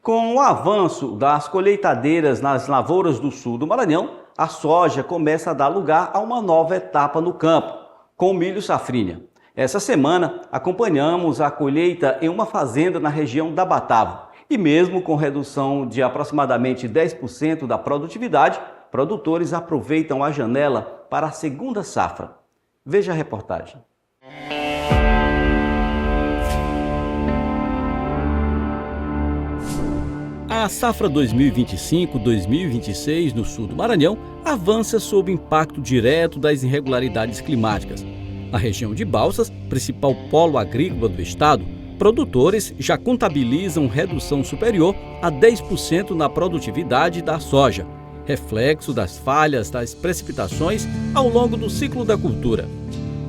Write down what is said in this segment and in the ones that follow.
Com o avanço das colheitadeiras nas lavouras do sul do Maranhão, a soja começa a dar lugar a uma nova etapa no campo, com o milho safrinha. Essa semana, acompanhamos a colheita em uma fazenda na região da Batavo. E mesmo com redução de aproximadamente 10% da produtividade, produtores aproveitam a janela para a segunda safra. Veja a reportagem. A safra 2025-2026 no sul do Maranhão avança sob impacto direto das irregularidades climáticas. Na região de Balsas, principal polo agrícola do estado, produtores já contabilizam redução superior a 10% na produtividade da soja, reflexo das falhas das precipitações ao longo do ciclo da cultura.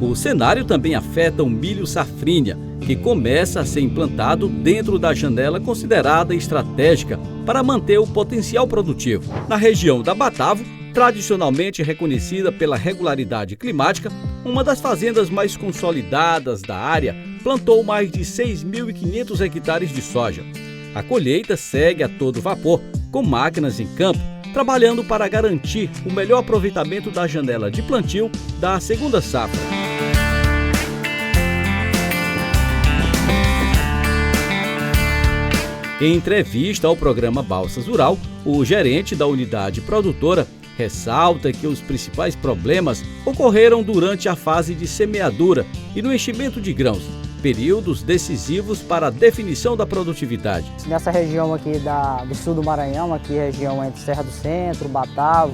O cenário também afeta o milho safrinha, que começa a ser implantado dentro da janela considerada estratégica para manter o potencial produtivo. Na região da Batavo, tradicionalmente reconhecida pela regularidade climática, uma das fazendas mais consolidadas da área plantou mais de 6.500 hectares de soja. A colheita segue a todo vapor, com máquinas em campo, trabalhando para garantir o melhor aproveitamento da janela de plantio da segunda safra. Em entrevista ao programa Balsas Rural, o gerente da unidade produtora ressalta que os principais problemas ocorreram durante a fase de semeadura e no enchimento de grãos, períodos decisivos para a definição da produtividade. Nessa região aqui do sul do Maranhão, aqui região entre Serra do Centro, Batavo,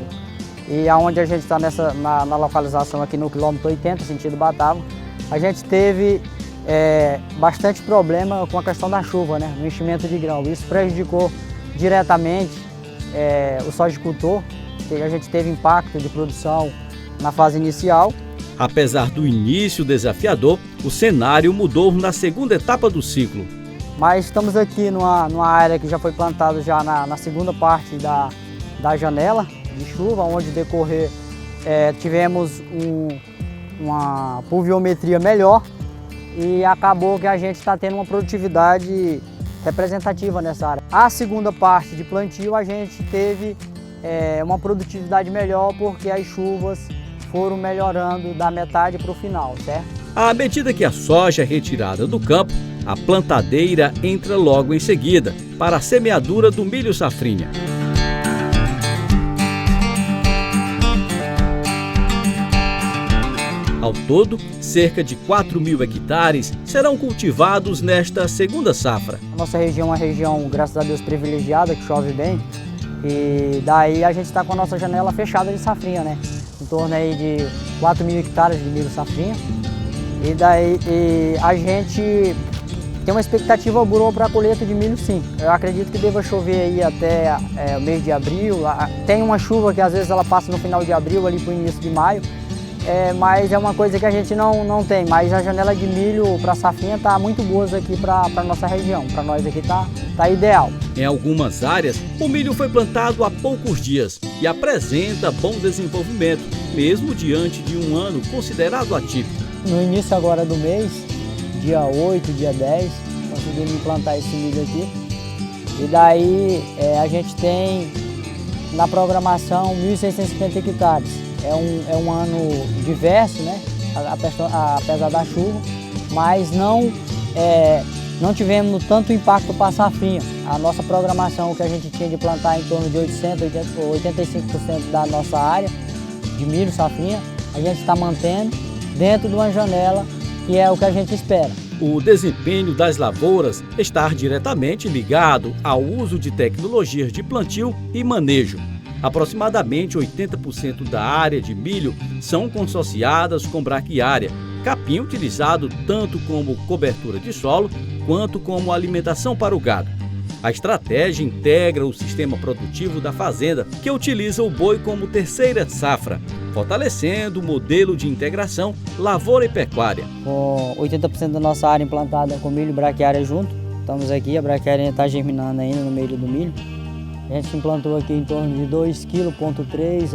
e aonde a gente está na localização aqui no quilômetro 80, sentido Batavo, a gente teve bastante problema com a questão da chuva, né, no enchimento de grão. Isso prejudicou diretamente o sojicultor, que a gente teve impacto de produção na fase inicial. Apesar do início desafiador, o cenário mudou na segunda etapa do ciclo. Mas estamos aqui numa área que já foi plantada já na segunda parte da janela de chuva, onde decorrer tivemos uma pluviometria melhor e acabou que a gente está tendo uma produtividade representativa nessa área. A segunda parte de plantio a gente teve uma produtividade melhor porque as chuvas foram melhorando da metade para o final, certo? À medida que a soja é retirada do campo, a plantadeira entra logo em seguida para a semeadura do milho safrinha. Ao todo, cerca de 4.000 hectares serão cultivados nesta segunda safra. A nossa região é uma região, graças a Deus, privilegiada, que chove bem. E daí a gente está com a nossa janela fechada de safrinha, né? Em torno aí de 4.000 hectares de milho safrinha. E daí a gente tem uma expectativa boa para a colheita de milho, sim. Eu acredito que deva chover aí até o mês de abril. Tem uma chuva que às vezes ela passa no final de abril, ali para o início de maio. Mas é uma coisa que a gente não tem. Mas a janela de milho para safrinha está muito boa aqui para a nossa região. Para nós aqui tá ideal. Em algumas áreas, o milho foi plantado há poucos dias e apresenta bom desenvolvimento, mesmo diante de um ano considerado atípico. No início agora do mês, dia 8, dia 10, conseguimos implantar esse milho aqui. E daí a gente tem na programação 1.650 hectares. É um ano diverso, né? Apesar da chuva, mas não tivemos tanto impacto para a safrinha. A nossa programação, que a gente tinha de plantar em torno de 85% da nossa área de milho safrinha, a gente está mantendo dentro de uma janela que é o que a gente espera. O desempenho das lavouras está diretamente ligado ao uso de tecnologias de plantio e manejo. Aproximadamente 80% da área de milho são consorciadas com braquiária, capim utilizado tanto como cobertura de solo quanto como alimentação para o gado. A estratégia integra o sistema produtivo da fazenda, que utiliza o boi como terceira safra, fortalecendo o modelo de integração lavoura e pecuária. Com 80% da nossa área implantada com milho e braquiária junto, estamos aqui, a braquiária está germinando ainda no meio do milho. A gente implantou aqui em torno de 2,3 kg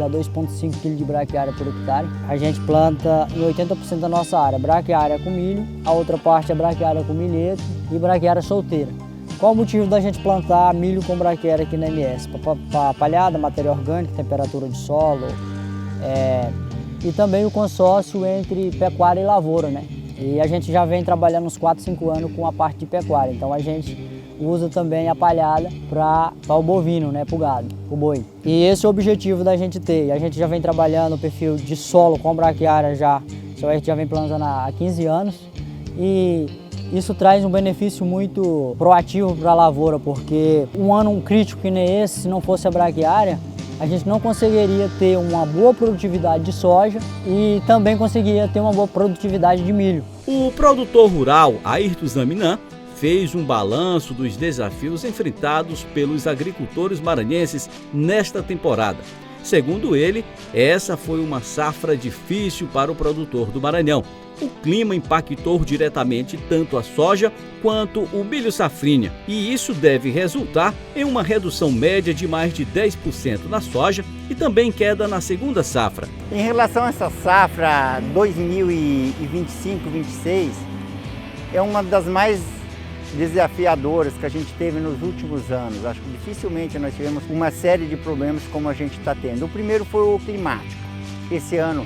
a 2,5 kg de braquiária por hectare. A gente planta em 80% da nossa área braquiária com milho, a outra parte é braquiária com milheto e braquiária solteira. Qual o motivo da gente plantar milho com braquiária aqui na MS? Para palhada, matéria orgânica, temperatura de solo, e também o consórcio entre pecuária e lavoura, né? E a gente já vem trabalhando uns 4, 5 anos com a parte de pecuária, então a gente usa também a palhada para o bovino, né, para o gado, para o boi. E esse é o objetivo da gente ter. A gente já vem trabalhando o perfil de solo com braquiária a gente já vem plantando há 15 anos e isso traz um benefício muito proativo para a lavoura, porque um ano crítico que nem esse, se não fosse a braquiária, a gente não conseguiria ter uma boa produtividade de soja e também conseguiria ter uma boa produtividade de milho. O produtor rural Ayrton Zaminan fez um balanço dos desafios enfrentados pelos agricultores maranhenses nesta temporada. Segundo ele, essa foi uma safra difícil para o produtor do Maranhão. O clima impactou diretamente tanto a soja quanto o milho safrinha, e isso deve resultar em uma redução média de mais de 10% na soja e também queda na segunda safra. Em relação a essa safra 2025-26, é uma das mais desafiadoras que a gente teve nos últimos anos. Acho que dificilmente nós tivemos uma série de problemas como a gente está tendo. O primeiro foi o climático. Esse ano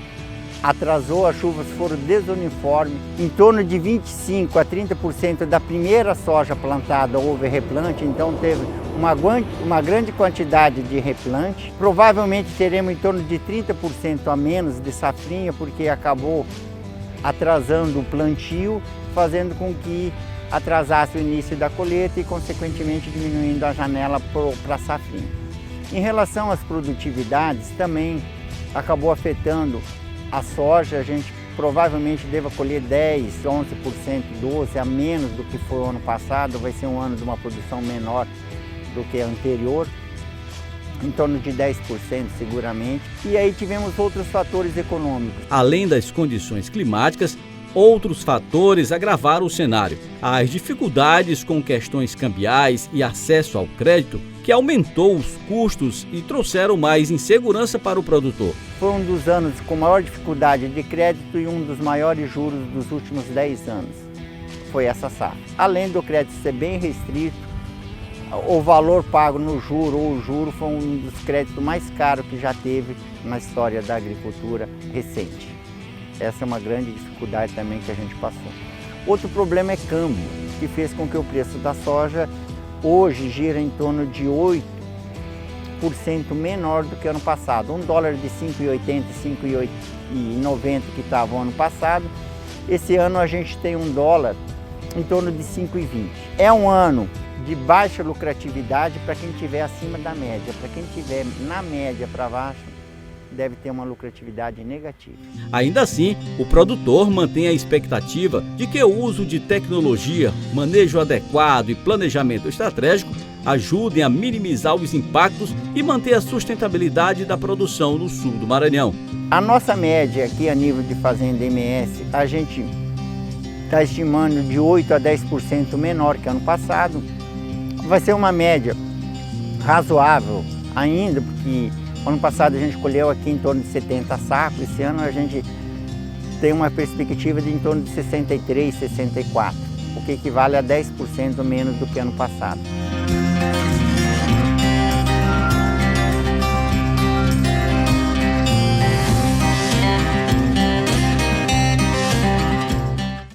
atrasou, as chuvas foram desuniformes. Em torno de 25% a 30% da primeira soja plantada houve replante, então teve uma grande quantidade de replante. Provavelmente teremos em torno de 30% a menos de safrinha, porque acabou atrasando o plantio, fazendo com que atrasasse o início da colheita e, consequentemente, diminuindo a janela para a safrinha. Em relação às produtividades, também acabou afetando a soja. A gente provavelmente deva colher 10%, 11%, 12% a menos do que foi o ano passado. Vai ser um ano de uma produção menor do que a anterior, em torno de 10% seguramente. E aí tivemos outros fatores econômicos. Além das condições climáticas, outros fatores agravaram o cenário. As dificuldades com questões cambiais e acesso ao crédito, que aumentou os custos e trouxeram mais insegurança para o produtor. Foi um dos anos com maior dificuldade de crédito e um dos maiores juros dos últimos 10 anos. Foi essa safra. Além do crédito ser bem restrito, o valor pago no juro ou o juro foi um dos créditos mais caros que já teve na história da agricultura recente. Essa é uma grande dificuldade também que a gente passou. Outro problema é câmbio, que fez com que o preço da soja hoje gira em torno de 8% menor do que ano passado. $1 de 5,80, 5,90 que estava o ano passado. Esse ano a gente tem $1 em torno de 5,20. É um ano de baixa lucratividade para quem estiver acima da média. Para quem estiver na média para baixo, deve ter uma lucratividade negativa. Ainda assim, o produtor mantém a expectativa de que o uso de tecnologia, manejo adequado e planejamento estratégico ajudem a minimizar os impactos e manter a sustentabilidade da produção no sul do Maranhão. A nossa média aqui a nível de fazenda MS, a gente está estimando de 8% a 10% menor que ano passado. Vai ser uma média razoável ainda, porque ano passado a gente colheu aqui em torno de 70 sacos, esse ano a gente tem uma perspectiva de em torno de 63, 64, o que equivale a 10% menos do que ano passado.